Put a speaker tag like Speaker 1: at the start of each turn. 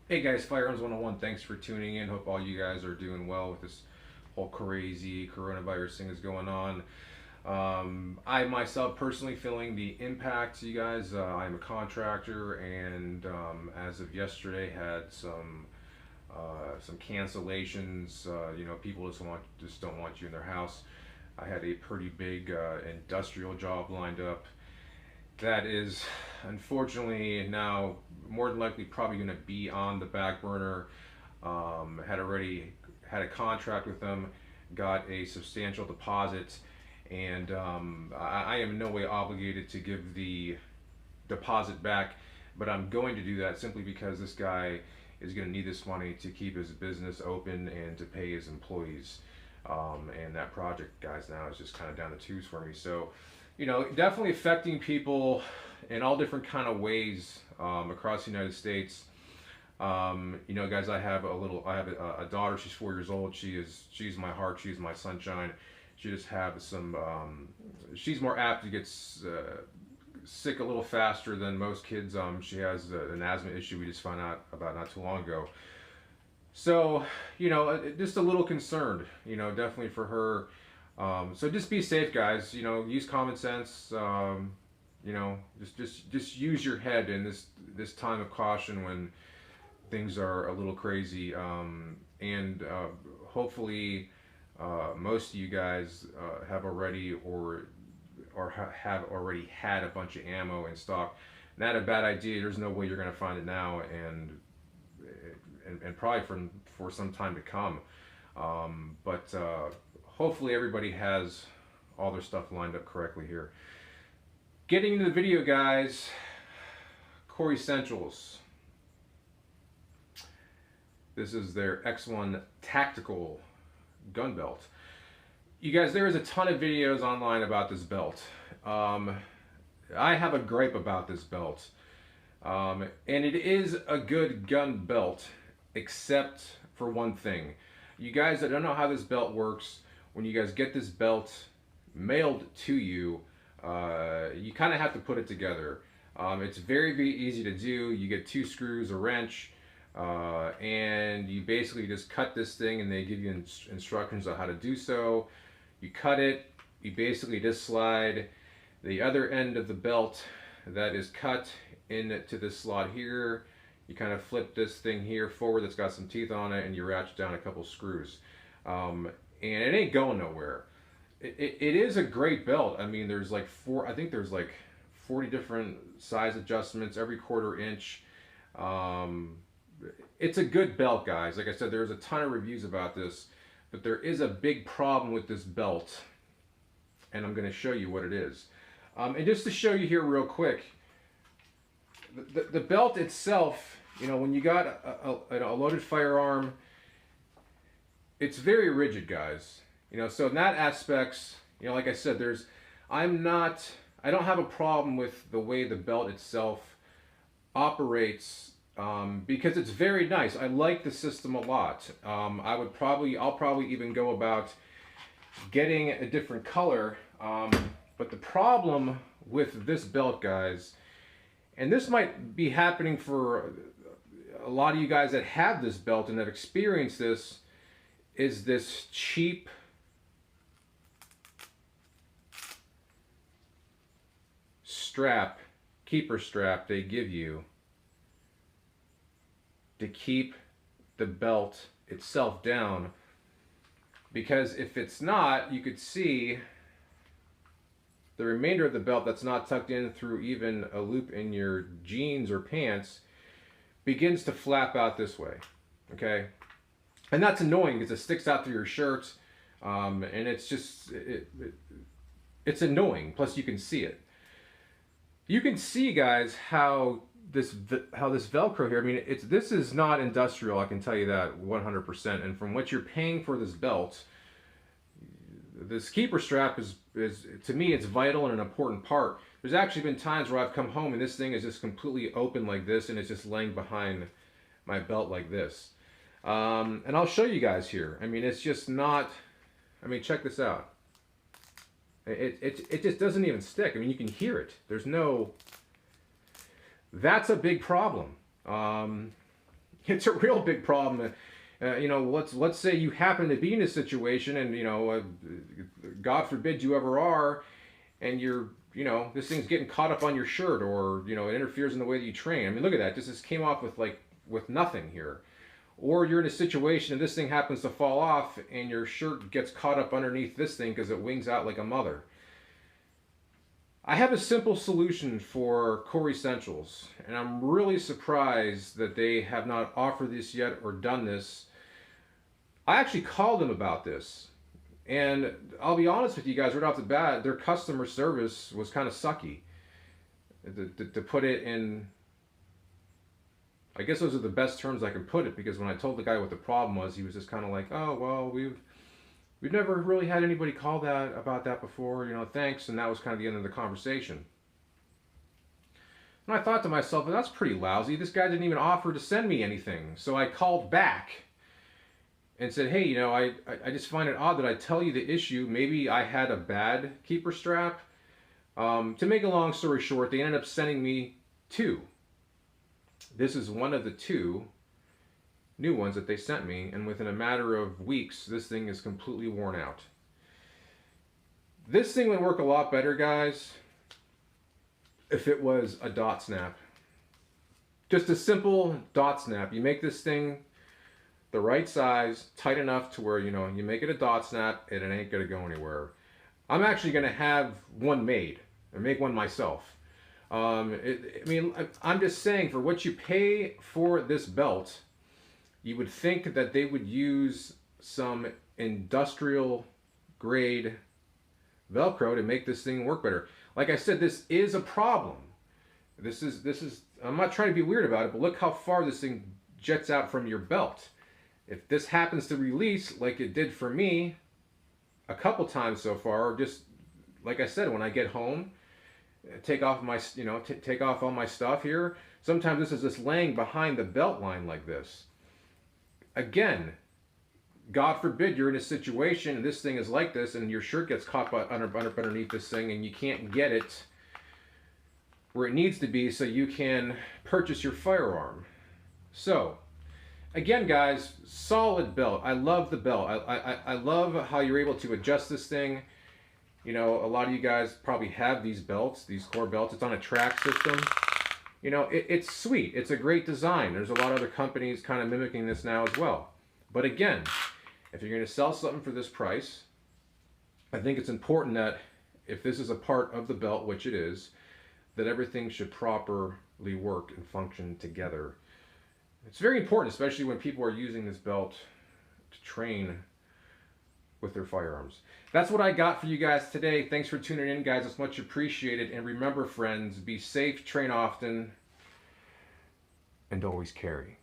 Speaker 1: Hey guys, Firearms 101, thanks for tuning in. Hope all you guys are doing well with this whole crazy coronavirus thing that's going on. I myself personally feeling the impact, you guys. I'm a contractor, and as of yesterday, had some cancellations. People just don't want you in their house. I had a pretty big industrial job lined up that is unfortunately now more than likely probably going to be on the back burner. Had already had a contract with them, got a substantial deposit, and I am in no way obligated to give the deposit back, but I'm going to do that simply because this guy is going to need this money to keep his business open and to pay his employees. And that project, guys, now is just kind of down the tubes for me. So, definitely affecting people in all different kind of ways across the United States. Guys, I have a daughter. She's 4 years old. She's my heart. She's my sunshine. She just have some. She's more apt to get sick a little faster than most kids. She has an asthma issue we just found out about not too long ago. So, just a little concerned, definitely for her. So just be safe, guys. Use common sense. Just use your head in this time of caution when things are a little crazy. And hopefully, most of you guys have already have already had a bunch of ammo in stock. Not a bad idea. There's no way you're going to find it now, and probably for some time to come. But hopefully everybody has all their stuff lined up correctly here. Getting into the video, guys. Core Essentials. This is their X1 Tactical gun belt. You guys, there is a ton of videos online about this belt. I have a gripe about this belt. And it is a good gun belt, except for one thing. You guys that don't know how this belt works, when you guys get this belt mailed to you, you kind of have to put it together. It's very, very easy to do. You get 2 screws, a wrench, and you basically just cut this thing, and they give you instructions on how to do so. You cut it, you basically just slide the other end of the belt that is cut into this slot here. You kind of flip this thing here forward that's got some teeth on it, and you ratchet down a couple screws. And it ain't going nowhere. It is a great belt. I mean, there's like I think there's like 40 different size adjustments every 1/4 inch. It's a good belt, guys. Like I said, there's a ton of reviews about this, but there is a big problem with this belt, and I'm going to show you what it is. And just to show you here real quick, the belt itself, when you got a loaded firearm, it's very rigid, guys. So in that aspects, like I said, I don't have a problem with the way the belt itself operates, because it's very nice. I like the system a lot. I'll probably even go about getting a different color. But the problem with this belt, guys, and this might be happening for a lot of you guys that have this belt and have experienced this, is this cheap strap, keeper strap they give you to keep the belt itself down. Because if it's not, you could see the remainder of the belt that's not tucked in through even a loop in your jeans or pants begins to flap out this way, okay? And that's annoying because it sticks out through your shirt, and it's just, it's annoying. Plus you can see it. You can see, guys, how this Velcro here, I mean, this is not industrial, I can tell you that 100%. And from what you're paying for this belt, this keeper strap is to me, it's vital and an important part. There's actually been times where I've come home and this thing is just completely open like this, and it's just laying behind my belt like this. And I'll show you guys here. I mean, it's just not, I mean, check this out. It just doesn't even stick. I mean, you can hear it. There's no, that's a big problem. It's a real big problem. You know, let's say you happen to be in a situation, and you know, God forbid you ever are, and you're, you know, this thing's getting caught up on your shirt, or you know, it interferes in the way that you train. I mean, look at that. This just came off with with nothing here. Or you're in a situation and this thing happens to fall off, and your shirt gets caught up underneath this thing because it wings out like a mother. I have a simple solution for Core Essentials, and I'm really surprised that they have not offered this yet or done this. I actually called them about this, and I'll be honest with you guys right off the bat, their customer service was kind of sucky. To put it in, I guess those are the best terms I can put it, because when I told the guy what the problem was, he was just kind of like, oh, well, we've never really had anybody call that about that before, you know, thanks. And that was kind of the end of the conversation. And I thought to myself, well, that's pretty lousy. This guy didn't even offer to send me anything. So I called back and said, hey, you know, I just find it odd that I tell you the issue. Maybe I had a bad keeper strap. To make a long story short, they ended up sending me 2. This is one of the 2 new ones that they sent me, and within a matter of weeks, this thing is completely worn out. This thing would work a lot better, guys, if it was a dot snap. Just a simple dot snap. You make this thing the right size, tight enough to where, you know, you make it a dot snap and it ain't gonna go anywhere. I'm actually gonna have one made, or make one myself. I mean, I'm just saying, for what you pay for this belt, you would think that they would use some industrial grade Velcro to make this thing work better. Like I said, this is a problem. This is, I'm not trying to be weird about it, but look how far this thing jets out from your belt. If this happens to release like it did for me a couple times so far, or just like I said, when I get home, take off my, you know, take off all my stuff here. Sometimes this is just laying behind the belt line like this. Again, God forbid you're in a situation and this thing is like this, and your shirt gets caught underneath this thing, and you can't get it where it needs to be so you can purchase your firearm. So, again, guys, solid belt. I love the belt. I love how you're able to adjust this thing. You know, a lot of you guys probably have these belts, these Core belts. It's on a track system. You know, it's sweet. It's a great design. There's a lot of other companies kind of mimicking this now as well. But again, if you're going to sell something for this price, I think it's important that if this is a part of the belt, which it is, that everything should properly work and function together. It's very important, especially when people are using this belt to train with their firearms. That's what I got for you guys today. Thanks for tuning in, guys. It's much appreciated. And remember, friends, be safe, train often, and always carry.